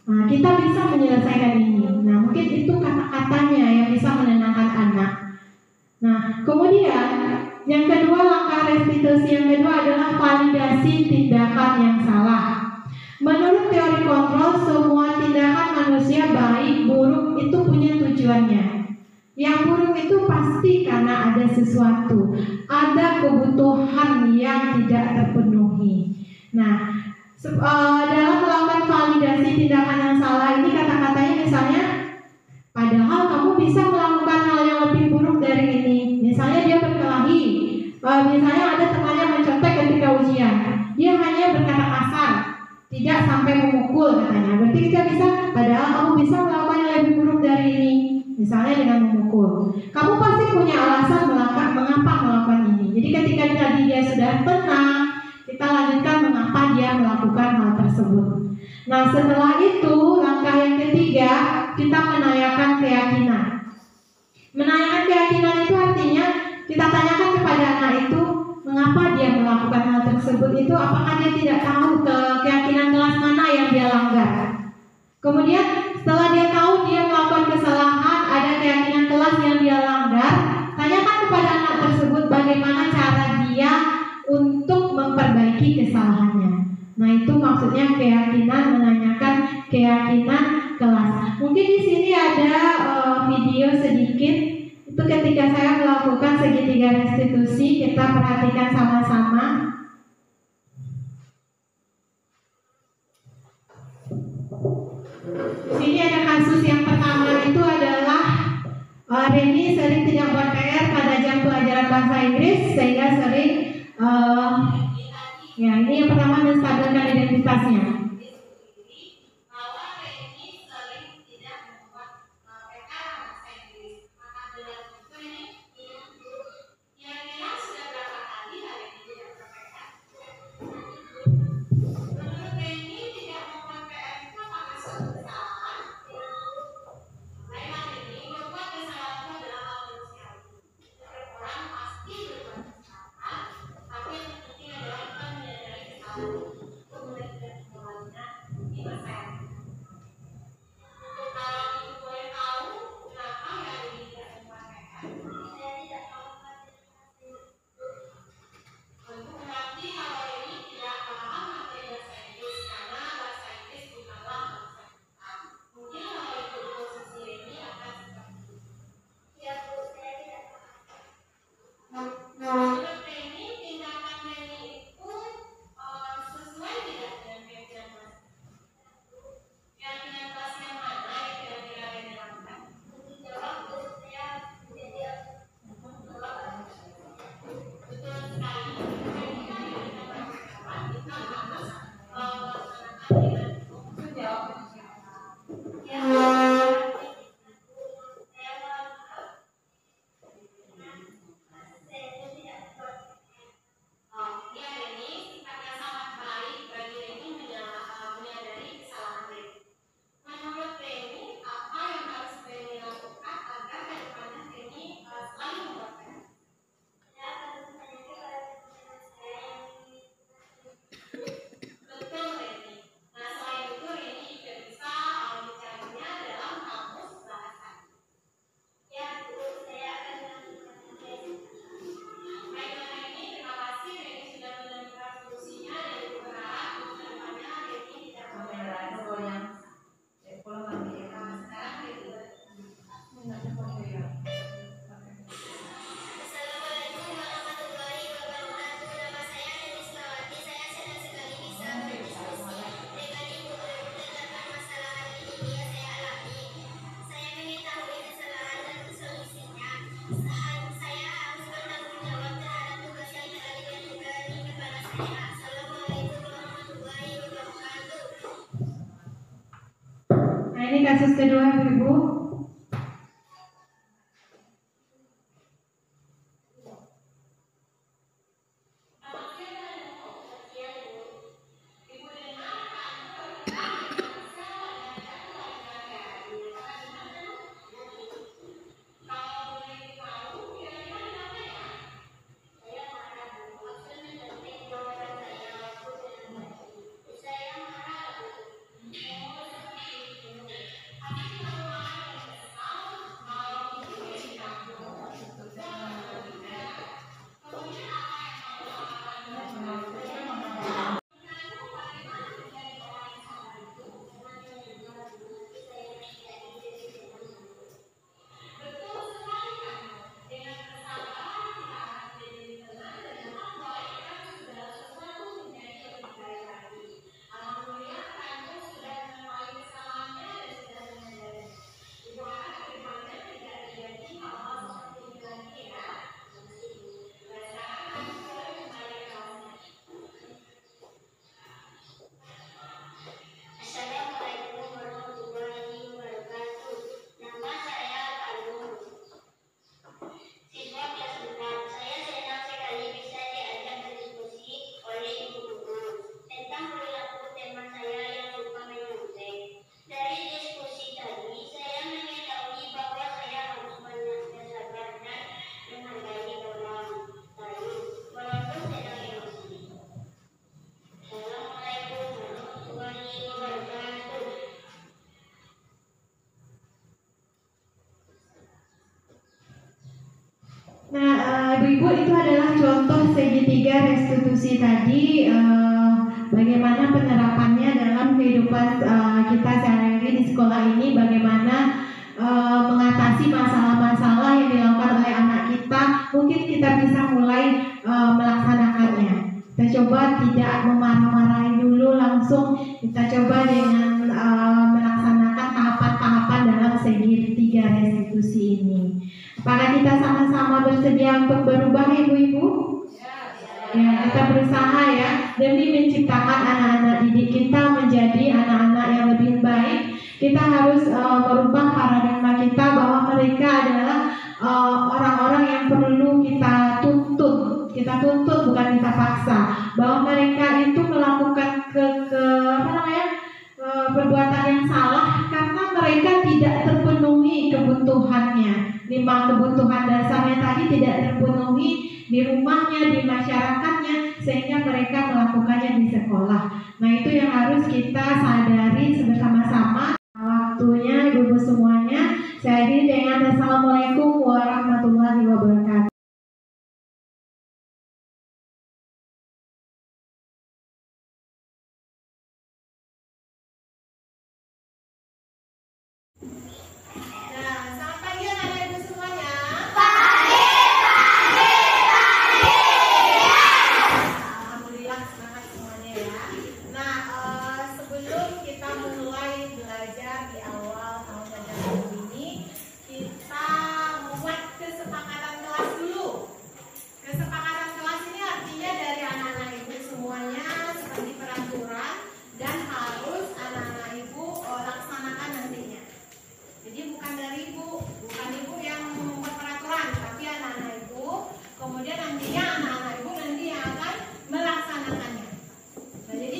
Nah, kita bisa menyelesaikan ini. Nah, mungkin itu kata-katanya yang bisa menenangkan anak. Nah, kemudian yang kedua, langkah restitusi yang kedua adalah validasi tindakan yang salah. Menurut teori kontrol, semua tindakan manusia baik buruk itu punya tujuannya. Yang buruk itu pasti karena ada sesuatu, ada kebutuhan yang tidak terpenuhi. Nah, dalam melakukan validasi tindakan yang salah ini kata-katanya misalnya, padahal kamu bisa melakukan hal yang lebih buruk dari ini. Misalnya dia berkelahi, misalnya ada temannya mencontek ketika ujian, dia hanya berkata kasar, tidak sampai memukul katanya. Berarti kita bisa, padahal kamu bisa melakukan yang lebih buruk dari ini, misalnya dengan memukul. Kamu pasti punya alasan mengapa melakukan ini. Jadi ketika tadi dia sudah tenang, kita lanjutkan melakukan hal tersebut. Nah, setelah itu langkah yang ketiga, kita menanyakan keyakinan. Menanyakan keyakinan itu artinya kita tanyakan kepada anak itu mengapa dia melakukan hal tersebut itu, apakah dia tidak tahu keyakinan kelas mana yang dia langgar. Kemudian setelah dia tahu dia melakukan kesalahan, ada keyakinan kelas yang dia langgar, tanyakan kepada anak tersebut bagaimana cara dia untuk memperbaiki kesalahannya. Nah, itu maksudnya keyakinan, menanyakan keyakinan kelas. Mungkin di sini ada video sedikit. Itu ketika saya melakukan segitiga restitusi, kita perhatikan sama-sama. Di sini ada kasus yang pertama, itu adalah Reni sering tidak buat PR pada jam pelajaran bahasa Inggris, sehingga sering ya, ini yang pertama, menstabilkan identitasnya. Ini kasus kedua, Ibu. Ibu itu adalah contoh segitiga restitusi tadi, bagaimana penerapannya dalam kehidupan kita sehari-hari di sekolah ini, bagaimana mengatasi masalah-masalah yang dilakukan oleh anak kita. Mungkin kita bisa mulai melaksanakannya. Kita coba tidak memarah-marahi dulu, langsung kita coba dengan melaksanakan tahapan-tahapan dalam segitiga restitusi ini. Apakah kita sama-sama bersedia untuk berubah, Ibu-ibu? Ya, kita berusaha ya demi menciptakan anak-anak didik kita menjadi anak-anak yang lebih baik. Kita harus merubah paradigma kita bahwa mereka adalah orang-orang yang perlu kita tuntut. Kita tuntut, bukan kita paksa. Bahwa mereka itu melakukan perbuatan yang salah karena mereka tidak terpenuhi kebutuhannya. 5 kebutuhan dasarnya tadi tidak terpenuhi di rumahnya, di masyarakatnya, sehingga mereka melakukannya di sekolah. Nah, itu yang harus kita sadari bersama-sama. Waktunya Ibu semuanya. Saya akhiri dengan Assalamualaikum warahmatullahi wabarakatuh. Kemudian nantinya anak-anak ibu nanti yang akan melaksanakannya. Nah, jadi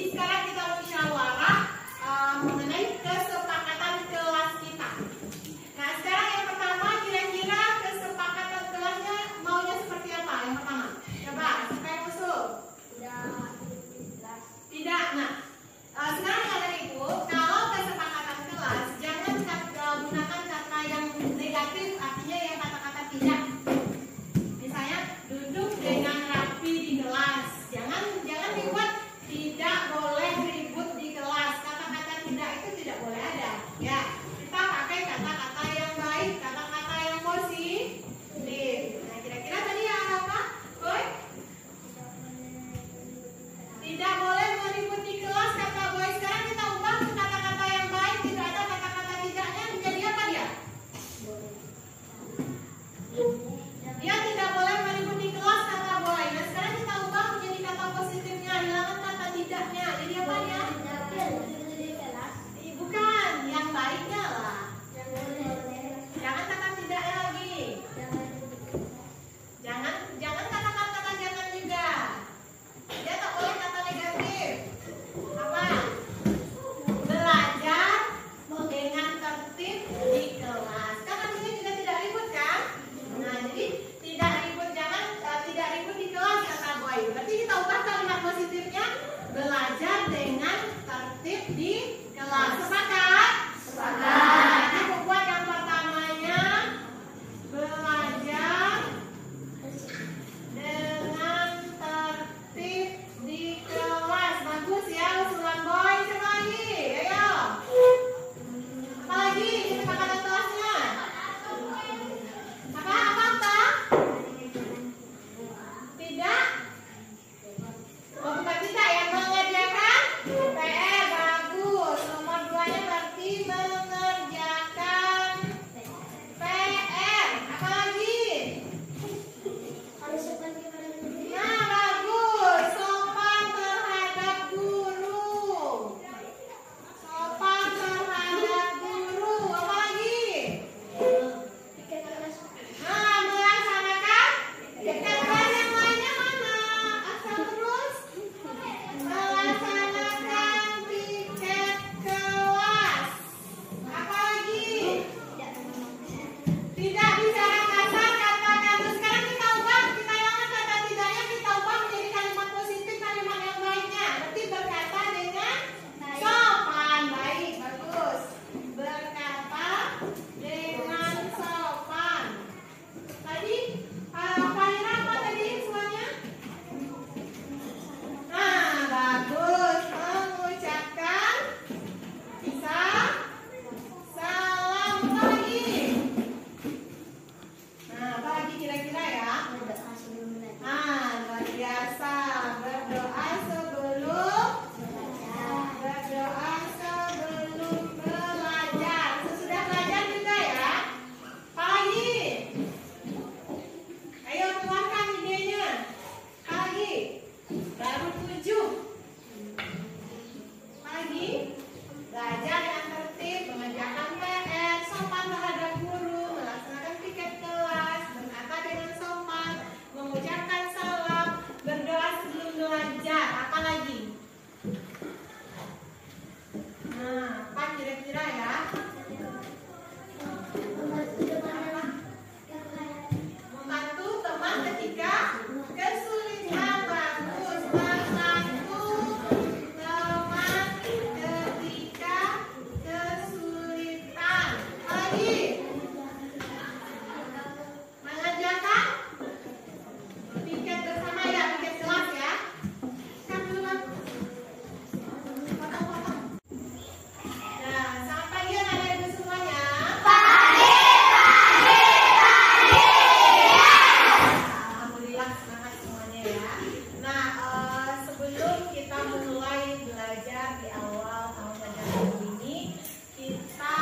kita mulai belajar di awal tahun ajaran ini, kita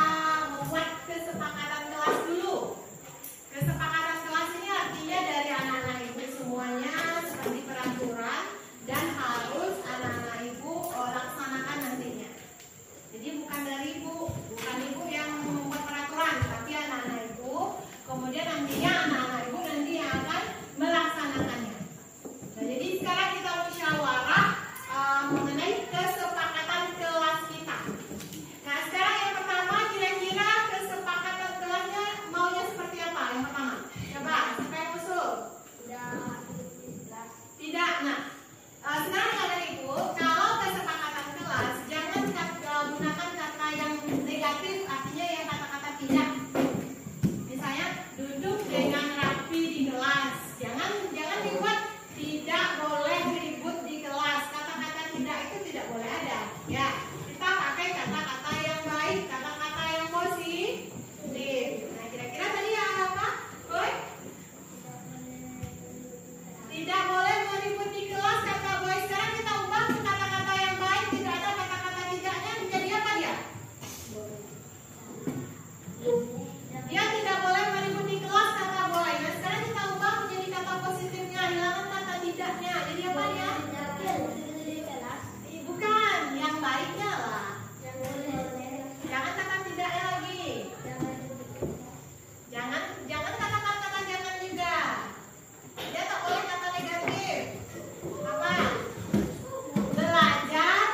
membuat kesepakatan kelas dulu. Kesepakatan kelas ini artinya dari anak-anak ibu semuanya seperti peraturan dan harus anak-anak ibu laksanakan nantinya. Jadi bukan dari bukan ibu yang membuat peraturan, tapi anak-anak ibu. Kemudian nantinya anak-anak ibu nanti yang akan melaksanakannya. Nah, jadi sekarang kita musyawarah mengenai kesepakatan kelas kita. Nah, sekarang yang pertama kira-kira kesepakatan kelasnya maunya seperti apa? Yang pertama, coba siapa yang usul? Tidak. Nah, sekarang anak ibu, kalau kesepakatan kelas jangan gunakan kata yang negatif, artinya yang kata-kata tidak. Misalnya duduk dengan rapi di kelas. Jangan dibuat tidak boleh ribut di kelas. Kata-kata tidak itu tidak boleh ada. Ya, kita pakai kata-kata yang baik, kata-kata yang positif. Nah, kira-kira tadi apa? Boy? Tidak boleh meribut di kelas, kata Boy. Sekarang kita ubah kata-kata yang baik, tidak ada kata-kata tidaknya, menjadi apa dia? Dia tidak boleh meribut di kelas, kata Boy. Nah, sekarang kita ubah menjadi kata positifnya, hilangkan kata tidaknya. Jadi apa dia? Bukan, yang baiknya lah. Jangan kata tidaknya lagi. Jangan katakan kata jangan juga. Dia tak boleh kata negatif. Apa? Belajar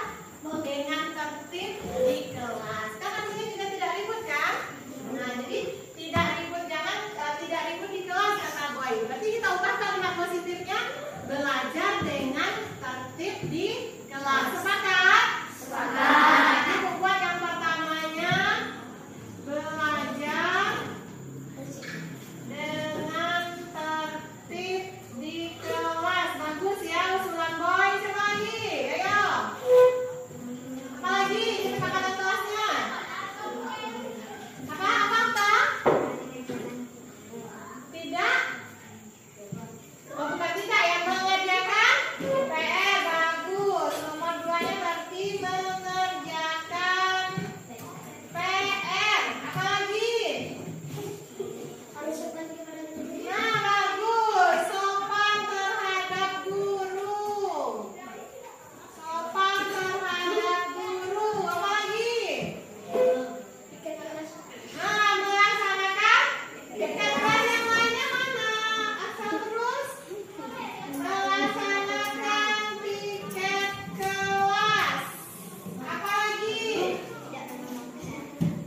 dengan tertib di kelas. Kan artinya juga tidak ribut kan? Nah, jadi tidak ribut, jangan tidak ribut di kelas, kata Boy. Berarti kita ubah kalimat positifnya, belajar dengan tertib di kelas. Sepakat? Sepakat. Jadi membuat yang pertamanya belajar dengan tertib di kelas. Bagus ya usulan Boy. Siapa lagi? Ayo. Apa lagi kesepakatan kelasnya? Apa? Tidak? Oh, bukan tidak, yang mengerjakan PR. Bagus. Nomor 2-nya berarti mengerjakan PR. Apa lagi? Nah, bagus. Sopan terhadap guru. Sopan terhadap guru. Apa lagi? Nah, melaksanakan piket kelas. Yang lainnya mana? Asal terus. Melaksanakan piket kelas. Apa lagi?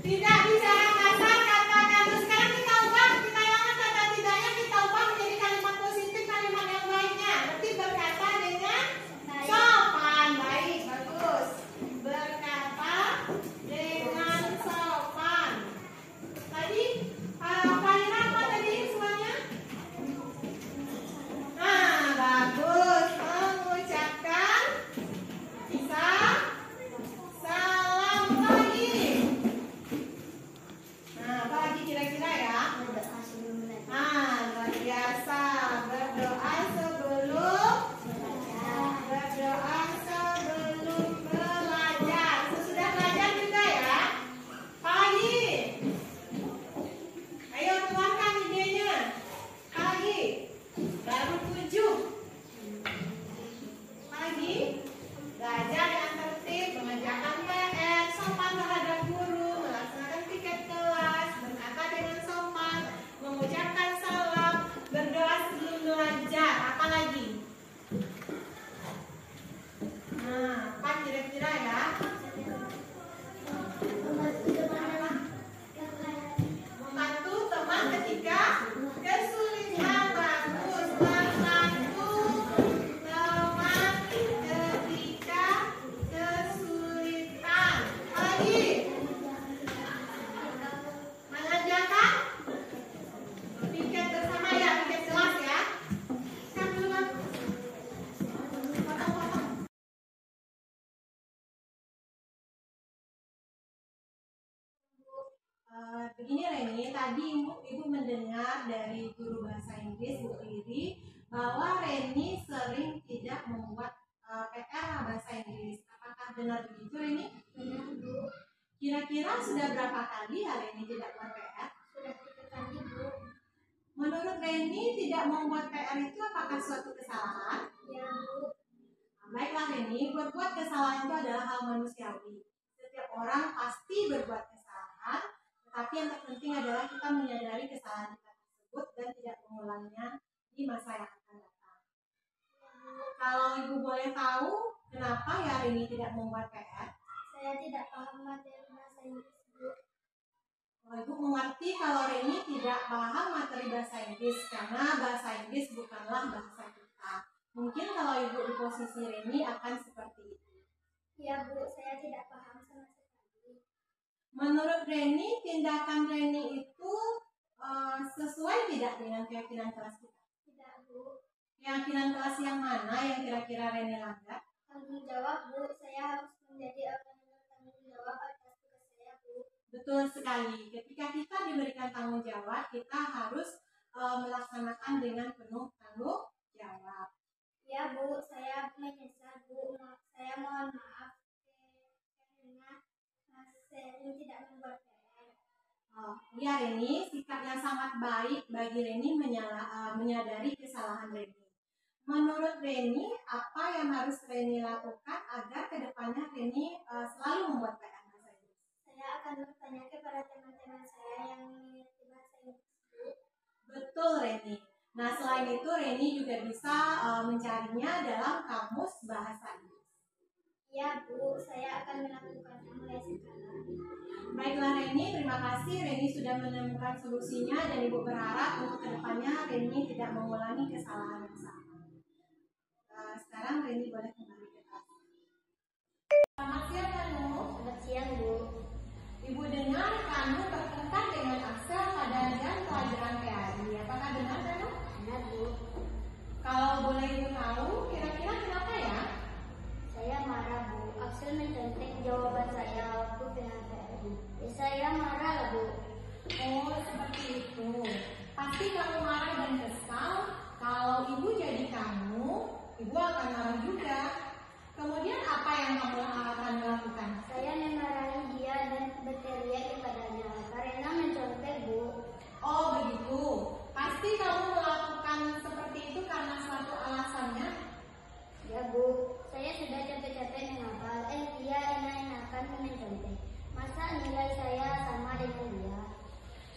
Tidak bicara kasar, katakan. Terus sekarang kita ubah, kita hilangkan kata tidaknya, kita ubah menjadi kalimat positif, kalimat yang baiknya. Berarti berkata dengan sopan. Baik, bagus. Berkata dengan sopan. Tadi Fahira apa tadi semuanya? Nah, bagus. Mengucapkan salam. Apa lagi? Nah, apa lagi kira-kira ya? Luar biasa. Berdoa sebelum belajar. Sesudah belajar juga ya. Apa lagi? Ayo keluarkan idenya. Apa lagi? Baru 7. Apa lagi? Belajar dengan tertib, mengerjakan PR, sopan terhadap guru, melaksanakan piket kelas, berkata dengan sopan, mengucapkan salam, berdoa sebelum belajar. Apa lagi? Nah, apa kira-kira ya? Membantu teman ketika kesulitan. Bagus. Membantu teman ketika kesulitan. Apa lagi? Mengerjakan piket bersama ya, piket kelas ya. Sekarang dulu, Bang. Potong-potong. Begini Reni, tadi Ibu mendengar dari guru bahasa Inggris Bu Riri bahwa Reni sering tidak membuat PR bahasa Inggris. Apakah benar begitu Reni? Benar, Bu. Kira-kira sudah berapa kali hari ini tidak buat PR? Sudah 3 kali, Bu. Menurut Reni, tidak membuat PR itu apakah suatu kesalahan? Ya, Bu. Baiklah Reni, berbuat kesalahan itu adalah hal manusiawi. Setiap orang pasti berbuat kesalahan, tetapi yang terpenting adalah kita menyadari kesalahan kita tersebut dan tidak mengulanginya di masa yang akan datang. Kalau Ibu boleh tahu, kenapa ya hari ini tidak membuat PR? Saya tidak paham materi bahasa Inggris, Bu. Ibu mengerti kalau Reni tidak paham materi bahasa Inggris karena bahasa Inggris bukanlah bahasa kita. Mungkin kalau Ibu di posisi Reni akan seperti itu. Ya, Bu, saya tidak paham sama sekali. Menurut Reni, tindakan Reni itu sesuai tidak dengan keyakinan kelas kita? Tidak, Bu. Keyakinan kelas yang mana yang kira-kira Reni langgar? Tanggung jawab, Bu. Saya harus menjadi orang yang bertanggung jawab atas tugas saya, Bu. Betul sekali. Ketika kita diberikan tanggung jawab, kita harus melaksanakan dengan penuh tanggung jawab. Ya, Bu. Saya menyesal, Bu. Saya mohon maaf karena saya tidak membuat PR. Ya Reni, sikap yang sangat baik bagi Reni menyadari kesalahan Reni. Menurut Reni, apa yang harus Reni lakukan agar kedepannya Reni selalu membuat PR bahasa Inggris? Saya akan bertanya kepada teman-teman saya yang mengerti bahasa Inggris, Bu. Betul Reni. Nah selain itu Reni juga bisa mencarinya dalam kamus bahasa Inggris. Ya, Bu. Saya akan melakukannya mulai sekarang. Baiklah Reni, terima kasih Reni sudah menemukan solusinya dan Ibu berharap untuk kedepannya Reni tidak mengulangi kesalahan yang sama. Sekarang Reni boleh kembali ke kelas. Selamat siang Kanu. Selamat siang, Bu. Ibu dengar Kanu bertengkar dengan Axel pada jam pelajaran PAI. Apakah benar Kanu? Benar, Bu. Kalau boleh Ibu tahu, kira-kira kenapa ya? Saya marah, Bu. Axel mencontek jawaban saya waktu PHPR. Saya marah, Bu. Oh, seperti itu. Pasti kamu marah dan kesal. Kalau Ibu jadi kamu, Ibu akan marah juga. Kemudian apa yang kamu akan lakukan? Saya memarahi dia dan berteriak kepadanya karena mencontek, Bu. Oh, begitu. Pasti kamu melakukan seperti itu karena suatu alasannya. Ya, Bu. Saya sudah capek-capek menghafal. Dia enak-enakan mencontek. Masa nilai saya sama dengan dia?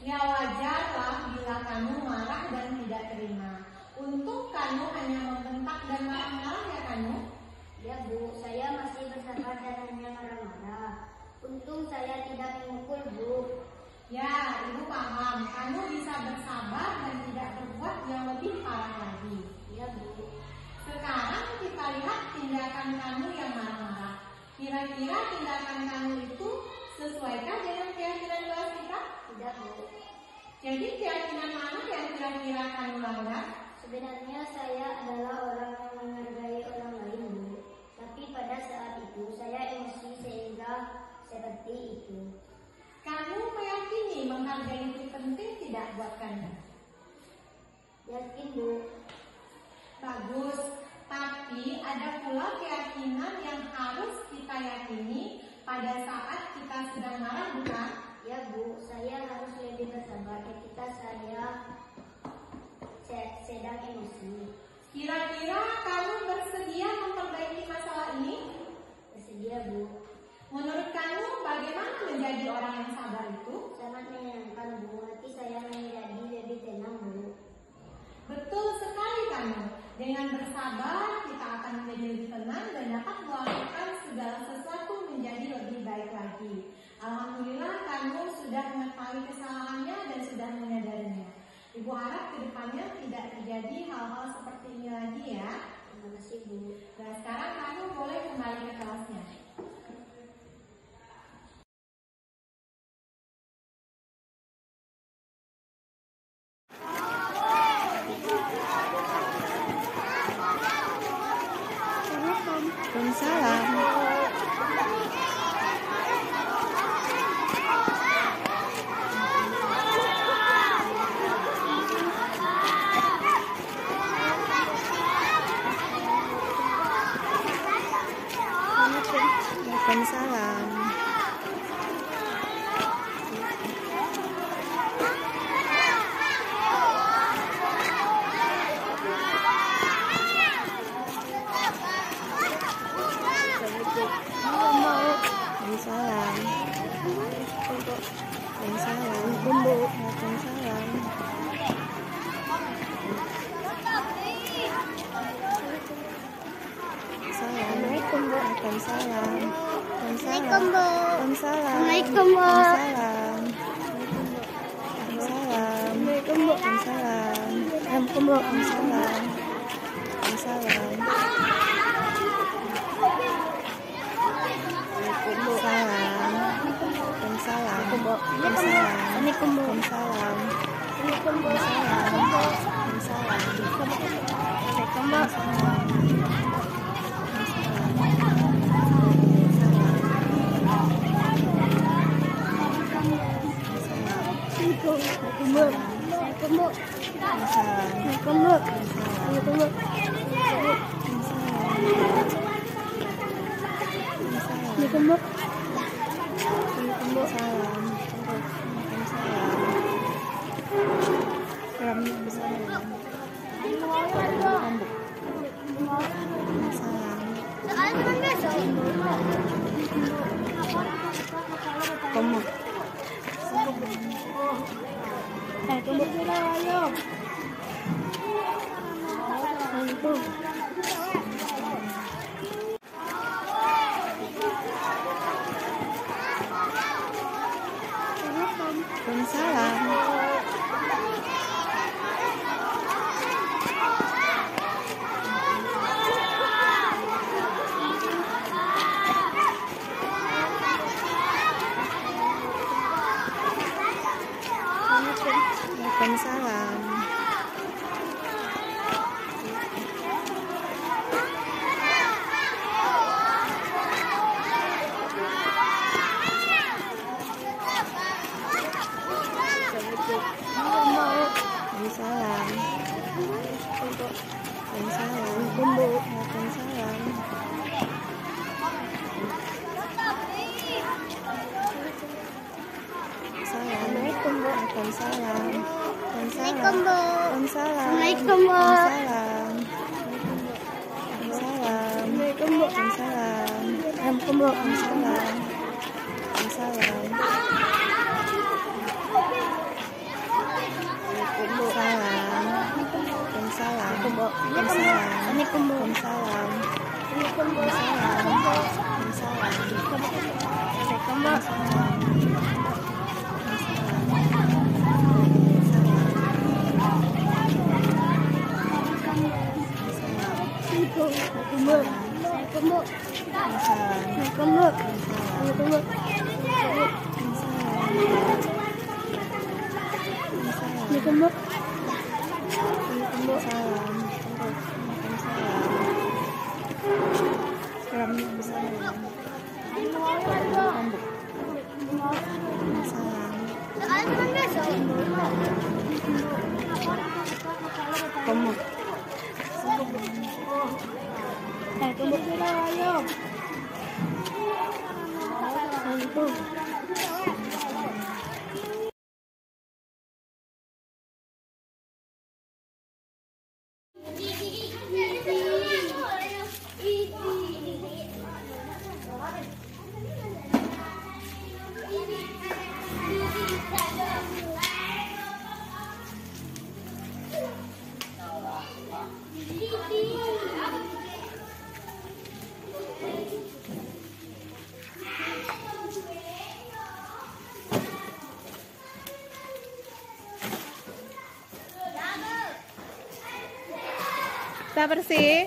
Ya wajarlah bila kamu marah dan tidak terima. Untung kamu hanya membentak dan marah-marah ya kamu. Ya, Bu. Saya masih bersabar dan hanya marah-marah. Untung saya tidak memukul, Bu. Ya, Ibu paham. Kamu bisa bersabar dan tidak berbuat yang lebih parah lagi. Ya, Bu. Sekarang kita lihat tindakan kamu yang marah-marah. Kira-kira tindakan kamu itu sesuaikah dengan keyakinan kelas kita? Tidak, Bu. Jadi keyakinan mana yang kira-kira kamu langgar? Sebenarnya saya adalah orang yang menghargai orang lain, Bu. Tapi pada saat itu saya emosi sehingga seperti itu. Kamu meyakini menghargai itu penting tidak buat kamu? Yakin, Bu. Bagus, tapi ada pula keyakinan yang harus kita yakini pada saat kita sedang marah, bukan? Ya, Bu. Saya harus lebih bersabar ketika saya sedang emosi. Kira-kira kamu bersedia memperbaiki masalah ini? Bersedia, Bu. Menurut kamu bagaimana menjadi orang yang sabar itu? Sangat menyenangkan, Bu. Hati saya menjadi lebih tenang, Bu. Betul sekali kamu. Dengan bersabar kita akan menjadi lebih tenang dan dapat melakukan segala sesuatu menjadi lebih baik lagi. Alhamdulillah kamu sudah mengetahui kesalahannya dan sudah menyadarinya. Ibu harap kedepannya tidak terjadi hal-hal seperti ini lagi ya. Terima kasih, Bu. Dan sekarang kamu boleh kembali ke kelasnya. Waalaikumsalam. Waalaikumsalam. Waalaikumsalam. Assalamualaikum. Waalaikumsalam. Waalaikumsalam. Kita bersih.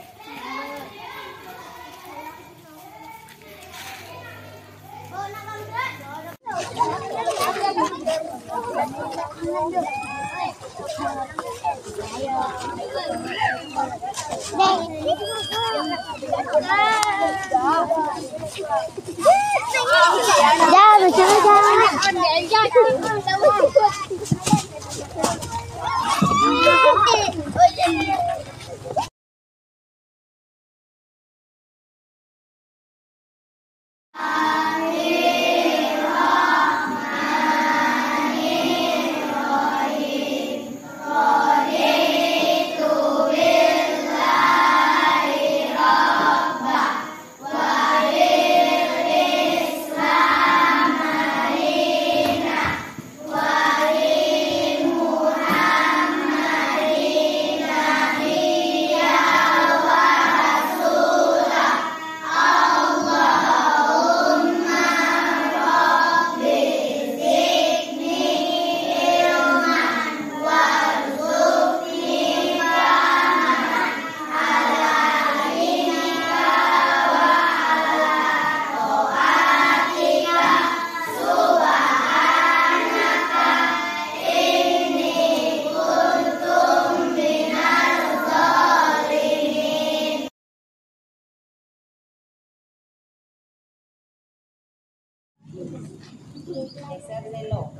Geser selo.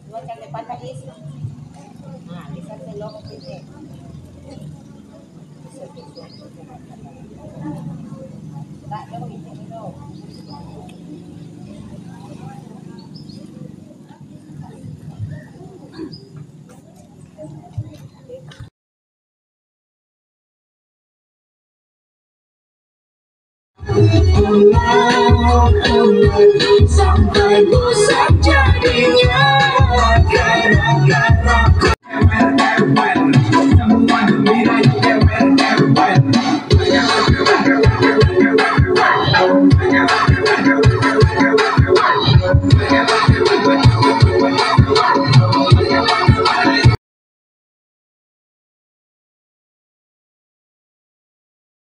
Dua kali patah is. Nah, geser selo ke sini. Tak jauh itu dulu. Sampai pusat jadinya.